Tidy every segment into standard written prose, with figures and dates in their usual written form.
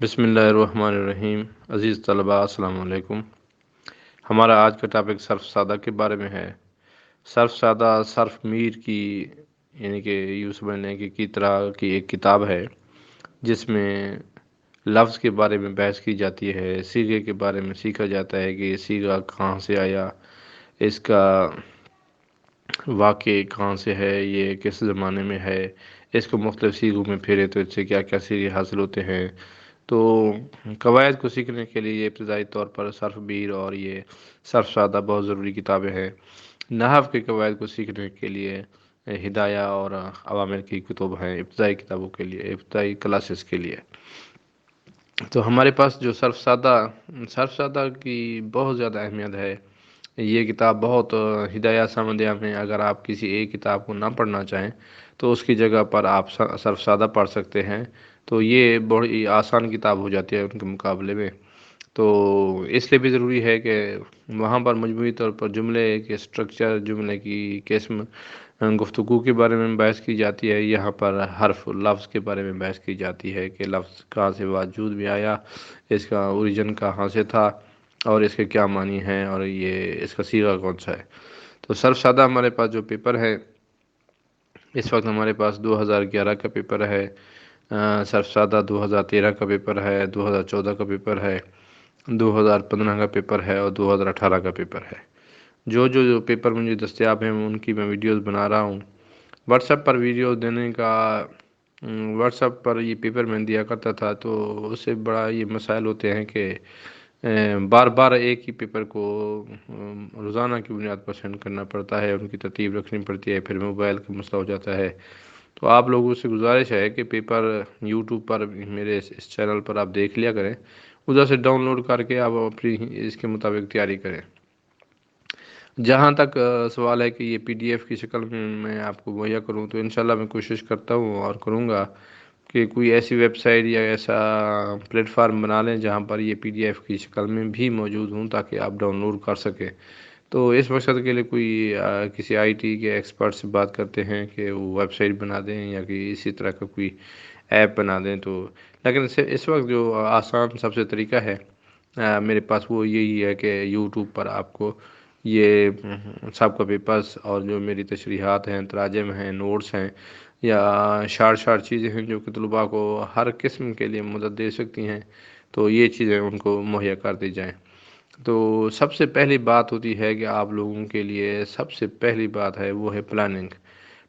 بسم اللہ الرحمن الرحیم۔ عزیز طلباء، السلام علیکم۔ ہمارا آج کا ٹاپک صرف سادہ کے بارے میں ہے۔ صرف سادہ صرف میر کی یعنی کہ یوں سمجھنے کی طرح کی ایک کتاب ہے جس میں لفظ کے بارے میں بحث کی جاتی ہے، صیغے کے بارے میں سیکھا جاتا ہے کہ یہ صیغہ کہاں سے آیا، اس کا واقع کہاں سے ہے، یہ کس زمانے میں ہے، اس کو مختلف صیغوں میں پھیرے تو اس سے کیا کیا صیغے حاصل ہوتے ہیں۔ تو قواعد کو سیکھنے کے لیے یہ ابتدائی طور پر صرف بیر اور یہ صرف سادہ بہت ضروری کتابیں ہیں۔ نحو کے قواعد کو سیکھنے کے لیے ہدایہ اور عوامر کی کتب ہیں، ابتدائی کتابوں کے لیے، ابتدائی کلاسز کے لیے۔ تو ہمارے پاس جو صرف سادہ کی بہت زیادہ اہمیت ہے۔ یہ کتاب بہت ہدایہ سمندیہ میں اگر آپ کسی ایک کتاب کو نہ پڑھنا چاہیں تو اس کی جگہ پر آپ صرف سادہ پڑھ سکتے ہیں، تو یہ بڑی آسان کتاب ہو جاتی ہے ان کے مقابلے میں۔ تو اس لیے بھی ضروری ہے کہ وہاں پر مجموعی طور پر جملے کے سٹرکچر، جملے کی قسم، گفتگو کے بارے میں بحث کی جاتی ہے۔ یہاں پر حرف لفظ کے بارے میں بحث کی جاتی ہے کہ لفظ کہاں سے وجود میں آیا، اس کا اوریجن کہاں سے تھا اور اس کے کیا معنی ہیں اور یہ اس کا صیغہ کون سا ہے۔ تو صرف سادہ ہمارے پاس جو پیپر ہے اس وقت ہمارے پاس 2011 کا پیپر ہے، صرف سادہ 2013 کا پیپر ہے، 2014 کا پیپر ہے، 2015 کا پیپر ہے اور 2018 کا پیپر ہے۔ جو پیپر مجھے دستیاب ہیں ان کی میں ویڈیوز بنا رہا ہوں۔ واٹس ایپ پر ویڈیو دینے کا واٹس ایپ پر یہ پیپر میں دیا کرتا تھا تو اس سے بڑا یہ مسائل ہوتے ہیں کہ بار بار ایک ہی پیپر کو روزانہ کی بنیاد پر سینڈ کرنا پڑتا ہے، ان کی ترتیب رکھنی پڑتی ہے، پھر موبائل کا مسئلہ ہو جاتا ہے۔ تو آپ لوگوں سے گزارش ہے کہ پیپر یوٹیوب پر میرے اس چینل پر آپ دیکھ لیا کریں، ادھر سے ڈاؤن لوڈ کر کے آپ اپنی اس کے مطابق تیاری کریں۔ جہاں تک سوال ہے کہ یہ پی ڈی ایف کی شکل میں آپ کو مہیا کروں تو انشاءاللہ میں کوشش کرتا ہوں اور کروں گا کہ کوئی ایسی ویب سائٹ یا ایسا پلیٹ فارم بنا لیں جہاں پر یہ پی ڈی ایف کی شکل میں بھی موجود ہوں تاکہ آپ ڈاؤن لوڈ کر سکیں۔ تو اس مقصد کے لیے کوئی کسی آئی ٹی کے ایکسپرٹ سے بات کرتے ہیں کہ وہ ویب سائٹ بنا دیں یا کہ اسی طرح کا کوئی ایپ بنا دیں۔ تو لیکن اس وقت جو آسان سب سے طریقہ ہے میرے پاس وہ یہی ہے کہ یوٹیوب پر آپ کو یہ سب کا پیپرز اور جو میری تشریحات ہیں، تراجم ہیں، نوٹس ہیں یا شارٹ چیزیں ہیں جو کہ طلباء کو ہر قسم کے لیے مدد دے سکتی ہیں، تو یہ چیزیں ان کو مہیا کر دی جائیں۔ تو سب سے پہلی بات ہوتی ہے کہ آپ لوگوں کے لیے سب سے پہلی بات ہے وہ ہے پلاننگ۔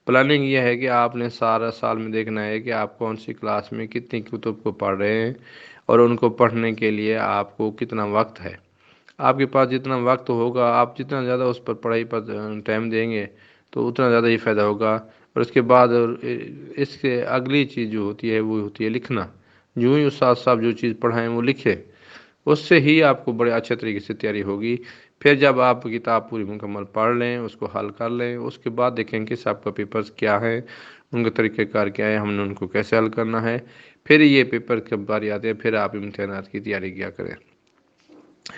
پلاننگ یہ ہے کہ آپ نے سارا سال میں دیکھنا ہے کہ آپ کون سی کلاس میں کتنی کتب کو پڑھ رہے ہیں اور ان کو پڑھنے کے لیے آپ کو کتنا وقت ہے۔ آپ کے پاس جتنا وقت ہوگا، آپ جتنا زیادہ اس پر پڑھائی پر ٹائم دیں گے تو اتنا زیادہ ہی فائدہ ہوگا۔ اور اس کے بعد اس کے اگلی چیز جو ہوتی ہے وہ ہوتی ہے لکھنا۔ جو ہی استاد صاحب جو چیز پڑھائیں وہ لکھے، اس سے ہی آپ کو بڑے اچھے طریقے سے تیاری ہوگی۔ پھر جب آپ کتاب پوری مکمل پڑھ لیں، اس کو حل کر لیں، اس کے بعد دیکھیں کہ سب کا پیپرز کیا ہے، ان کا طریقہ کار کیا ہے، ہم نے ان کو کیسے حل کرنا ہے۔ پھر یہ پیپر کب باری آتے ہیں پھر آپ امتحانات کی تیاری کیا کریں۔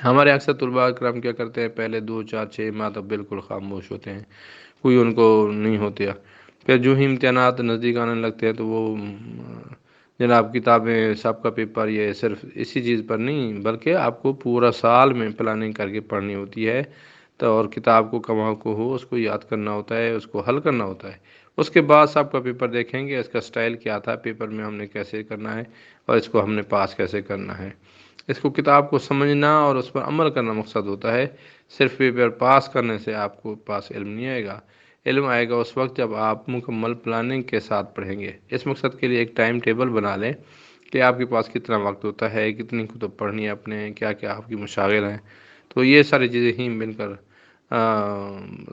ہمارے اکثر طلباء کرام کیا کرتے ہیں، پہلے 2 4 6 ماہ تک بالکل خاموش ہوتے ہیں، کوئی ان کو نہیں ہوتا۔ پھر جو ہی امتحانات نزدیک آنے لگتے ہیں تو وہ جناب کتابیں سب کا پیپر یہ صرف اسی چیز پر نہیں بلکہ آپ کو پورا سال میں پلاننگ کر کے پڑھنی ہوتی ہے۔ تو اور کتاب کو کما کو ہو اس کو یاد کرنا ہوتا ہے، اس کو حل کرنا ہوتا ہے۔ اس کے بعد سب کا پیپر دیکھیں گے، اس کا سٹائل کیا تھا، پیپر میں ہم نے کیسے کرنا ہے اور اس کو ہم نے پاس کیسے کرنا ہے۔ اس کو کتاب کو سمجھنا اور اس پر عمل کرنا مقصد ہوتا ہے۔ صرف پیپر پاس کرنے سے آپ کو پاس علم نہیں آئے گا۔ علم آئے گا اس وقت جب آپ مکمل پلاننگ کے ساتھ پڑھیں گے۔ اس مقصد کے لیے ایک ٹائم ٹیبل بنا لیں کہ آپ کے پاس کتنا وقت ہوتا ہے، کتنی کتب پڑھنی ہے اپنے، کیا کیا آپ کی مشاغل ہیں۔ تو یہ ساری چیزیں ہی مل کر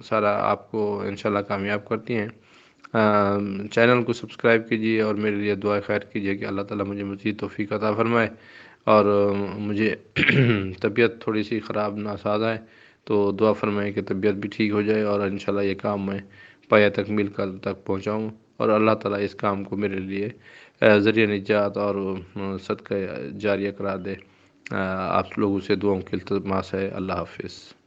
سارا آپ کو انشاءاللہ کامیاب کرتی ہیں۔ چینل کو سبسکرائب کیجیے اور میرے لیے دعا خیر کیجیے کہ اللہ تعالیٰ مجھے مزید توفیق عطا فرمائے۔ اور مجھے طبیعت تھوڑی سی خراب ناساز ہے تو دعا فرمائیں کہ طبیعت بھی ٹھیک ہو جائے اور انشاءاللہ یہ کام میں پایہ تکمیل تک پہنچاؤں اور اللہ تعالیٰ اس کام کو میرے لیے ذریعہ نجات اور صدقہ جاریہ قرار دے۔ آپ لوگوں سے دعاؤں کی التماس ہے۔ اللہ حافظ۔